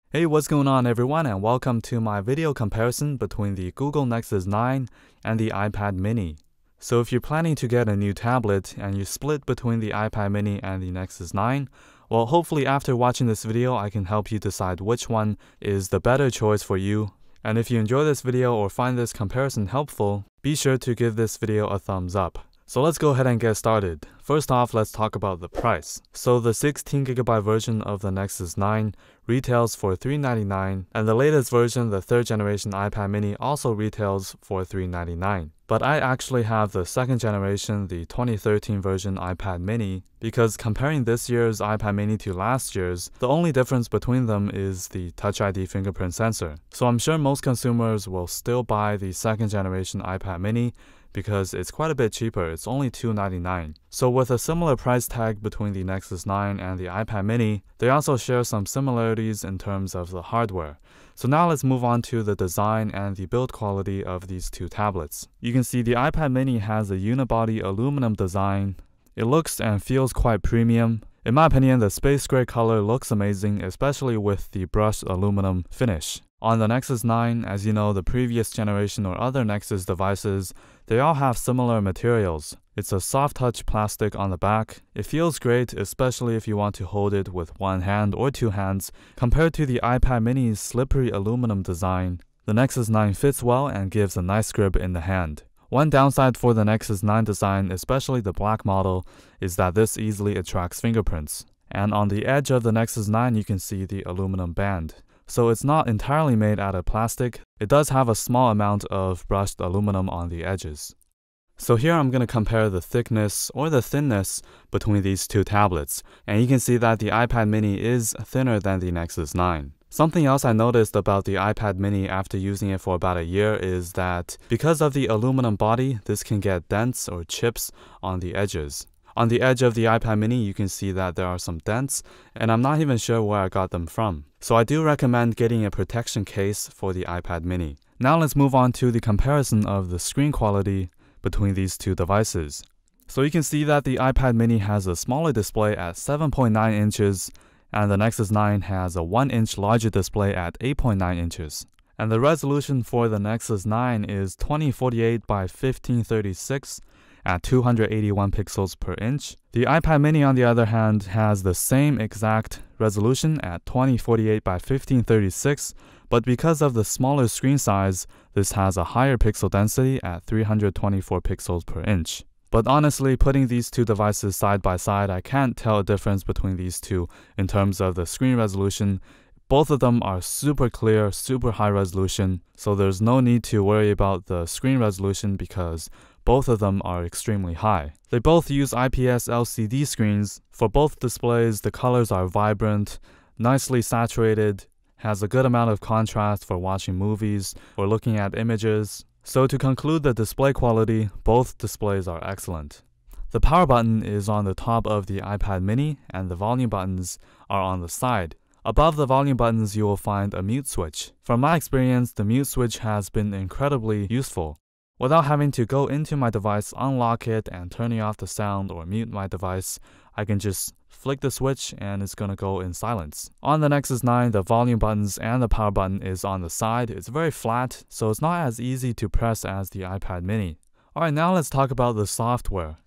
Hey, what's going on everyone, and welcome to my video comparison between the Google Nexus 9 and the iPad mini. So if you're planning to get a new tablet and you split between the iPad mini and the Nexus 9, well, hopefully after watching this video I can help you decide which one is the better choice for you. And if you enjoy this video or find this comparison helpful, be sure to give this video a thumbs up. So let's go ahead and get started. First off, let's talk about the price. So the 16GB version of the Nexus 9 retails for $399, and the latest version, the 3rd generation iPad mini, also retails for $399. But I actually have the 2nd generation, the 2013 version iPad mini, because comparing this year's iPad mini to last year's, the only difference between them is the Touch ID fingerprint sensor. So I'm sure most consumers will still buy the 2nd generation iPad mini because it's quite a bit cheaper. It's only $299. So with a similar price tag between the Nexus 9 and the iPad mini, they also share some similarities in terms of the hardware. So now let's move on to the design and the build quality of these two tablets. You can see the iPad mini has a unibody aluminum design. It looks and feels quite premium. In my opinion, the space gray color looks amazing, especially with the brushed aluminum finish. On the Nexus 9, as you know, the previous generation or other Nexus devices, they all have similar materials. It's a soft touch plastic on the back. It feels great, especially if you want to hold it with one hand or two hands. Compared to the iPad mini's slippery aluminum design, the Nexus 9 fits well and gives a nice grip in the hand. One downside for the Nexus 9 design, especially the black model, is that this easily attracts fingerprints. And on the edge of the Nexus 9, you can see the aluminum band. So it's not entirely made out of plastic. It does have a small amount of brushed aluminum on the edges. So here I'm going to compare the thickness or the thinness between these two tablets. And you can see that the iPad mini is thinner than the Nexus 9. Something else I noticed about the iPad mini after using it for about a year is that because of the aluminum body, this can get dents or chips on the edges. On the edge of the iPad mini, you can see that there are some dents, and I'm not even sure where I got them from. So I do recommend getting a protection case for the iPad mini. Now let's move on to the comparison of the screen quality between these two devices. So you can see that the iPad mini has a smaller display at 7.9 inches, and the Nexus 9 has a 1-inch larger display at 8.9 inches. And the resolution for the Nexus 9 is 2048 by 1536 at 281 pixels per inch. The iPad mini, on the other hand, has the same exact resolution at 2048 by 1536, but because of the smaller screen size, this has a higher pixel density at 324 pixels per inch. But honestly, putting these two devices side by side, I can't tell a difference between these two in terms of the screen resolution. Both of them are super clear, super high resolution, so there's no need to worry about the screen resolution because both of them are extremely high. They both use IPS LCD screens. For both displays, the colors are vibrant, nicely saturated, has a good amount of contrast for watching movies or looking at images. So to conclude the display quality, both displays are excellent. The power button is on the top of the iPad mini and the volume buttons are on the side. Above the volume buttons, you will find a mute switch. From my experience, the mute switch has been incredibly useful. Without having to go into my device, unlock it, and turning off the sound or mute my device, I can just flick the switch and it's gonna go in silence. On the Nexus 9, the volume buttons and the power button is on the side. It's very flat, so it's not as easy to press as the iPad mini. Alright, now let's talk about the software.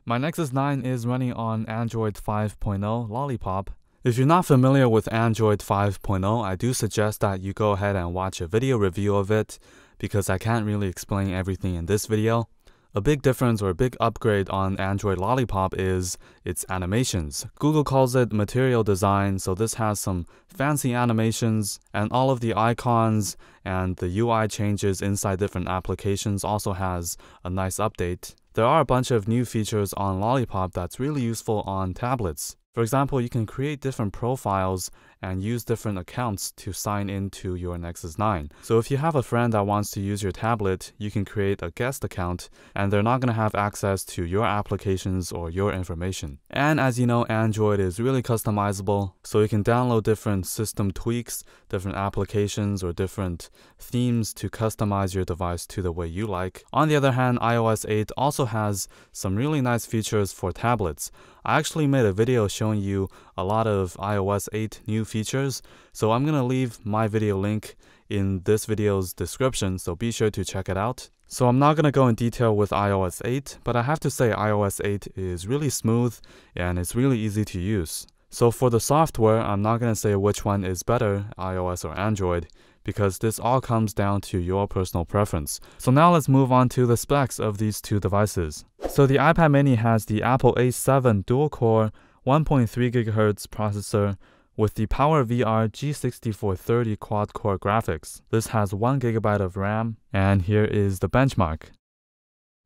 My Nexus 9 is running on Android 5.0 Lollipop. If you're not familiar with Android 5.0, I do suggest that you go ahead and watch a video review of it, because I can't really explain everything in this video. A big difference or a big upgrade on Android Lollipop is its animations. Google calls it material design, so this has some fancy animations, and all of the icons and the UI changes inside different applications also has a nice update. There are a bunch of new features on Lollipop that's really useful on tablets. For example, you can create different profiles and use different accounts to sign into your Nexus 9. So if you have a friend that wants to use your tablet, you can create a guest account and they're not going to have access to your applications or your information. And as you know, Android is really customizable, so you can download different system tweaks, different applications or different themes to customize your device to the way you like. On the other hand, iOS 8 also has some really nice features for tablets. I actually made a video showing you a lot of iOS 8 new features, so I'm gonna leave my video link in this video's description, so be sure to check it out. So I'm not gonna go in detail with iOS 8, but I have to say iOS 8 is really smooth and it's really easy to use. So for the software, I'm not gonna say which one is better, iOS or Android, because this all comes down to your personal preference. So now let's move on to the specs of these two devices. So the iPad mini has the Apple A7 dual-core 1.3 GHz processor with the PowerVR G6430 quad-core graphics. This has 1 GB of RAM, and here is the benchmark.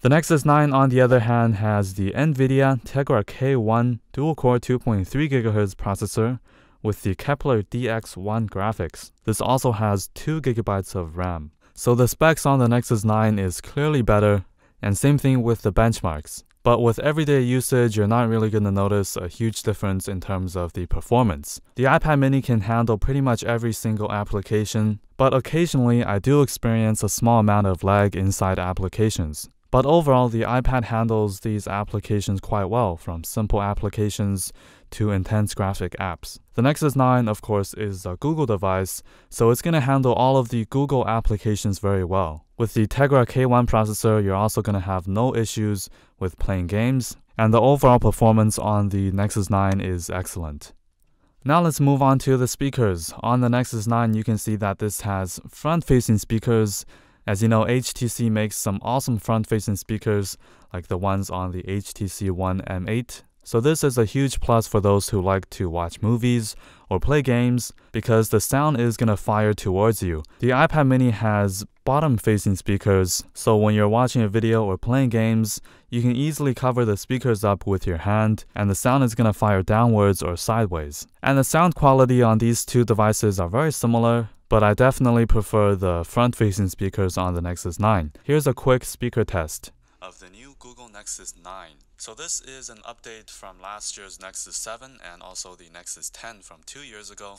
The Nexus 9, on the other hand, has the NVIDIA Tegra K1 dual-core 2.3 GHz processor with the Kepler DX1 graphics. This also has 2 GB of RAM. So the specs on the Nexus 9 is clearly better, and same thing with the benchmarks. But with everyday usage, you're not really going to notice a huge difference in terms of the performance. The iPad mini can handle pretty much every single application, but occasionally I do experience a small amount of lag inside applications. But overall, the iPad handles these applications quite well, from simple applications to intense graphic apps. The Nexus 9, of course, is a Google device, so it's going to handle all of the Google applications very well. With the Tegra K1 processor, you're also going to have no issues with playing games, and the overall performance on the Nexus 9 is excellent. Now let's move on to the speakers. On the Nexus 9, you can see that this has front-facing speakers. As you know, HTC makes some awesome front-facing speakers like the ones on the HTC One M8. So this is a huge plus for those who like to watch movies or play games because the sound is going to fire towards you. The iPad mini has bottom-facing speakers, so when you're watching a video or playing games, you can easily cover the speakers up with your hand and the sound is going to fire downwards or sideways. And the sound quality on these two devices are very similar, but I definitely prefer the front-facing speakers on the Nexus 9. Here's a quick speaker test of the new Google Nexus 9. So this is an update from last year's Nexus 7 and also the Nexus 10 from 2 years ago.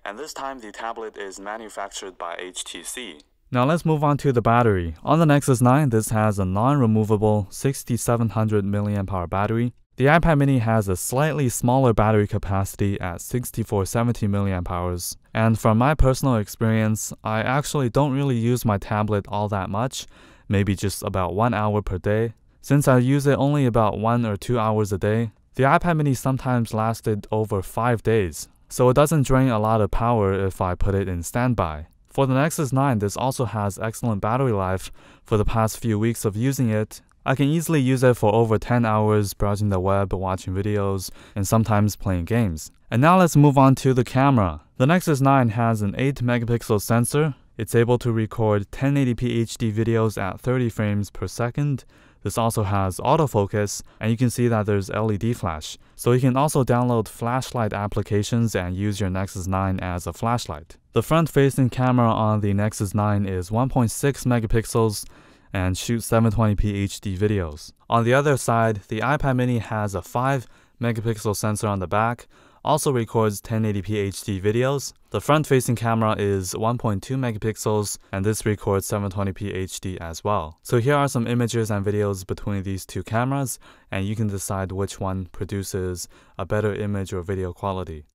And this time the tablet is manufactured by HTC. Now let's move on to the battery. On the Nexus 9, this has a non-removable 6700 mAh battery. The iPad mini has a slightly smaller battery capacity at 6470 mAh. And from my personal experience, I actually don't really use my tablet all that much, maybe just about 1 hour per day. Since I use it only about 1 or 2 hours a day, the iPad mini sometimes lasted over 5 days. So it doesn't drain a lot of power if I put it in standby. For the Nexus 9, this also has excellent battery life. For the past few weeks of using it, I can easily use it for over 10 hours browsing the web, watching videos, and sometimes playing games. And now let's move on to the camera. The Nexus 9 has an 8 megapixel sensor. It's able to record 1080p HD videos at 30 frames per second. This also has autofocus, and you can see that there's LED flash. So you can also download flashlight applications and use your Nexus 9 as a flashlight. The front-facing camera on the Nexus 9 is 1.6 megapixels and shoots 720p HD videos. On the other side, the iPad mini has a 5 megapixel sensor on the back, also records 1080p HD videos. The front-facing camera is 1.2 megapixels, and this records 720p HD as well. So here are some images and videos between these two cameras, and you can decide which one produces a better image or video quality.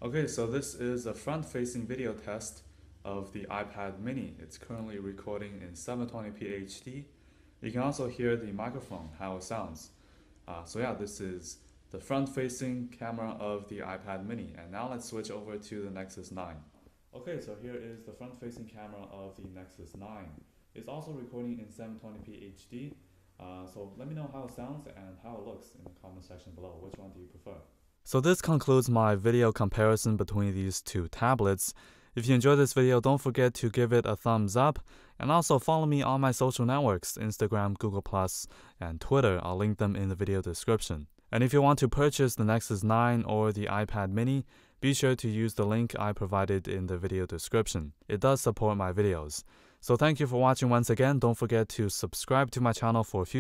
Okay, so this is a front-facing video test of the iPad mini. It's currently recording in 720p HD. You can also hear the microphone, how it sounds. So yeah, this is the front-facing camera of the iPad mini. And now let's switch over to the Nexus 9. Okay, so here is the front-facing camera of the Nexus 9. It's also recording in 720p HD. So let me know how it sounds and how it looks in the comment section below. Which one do you prefer? So this concludes my video comparison between these two tablets. If you enjoyed this video, don't forget to give it a thumbs up, and also follow me on my social networks, Instagram, Google+, and Twitter. I'll link them in the video description. And if you want to purchase the Nexus 9 or the iPad mini, be sure to use the link I provided in the video description. It does support my videos. So thank you for watching once again. Don't forget to subscribe to my channel for future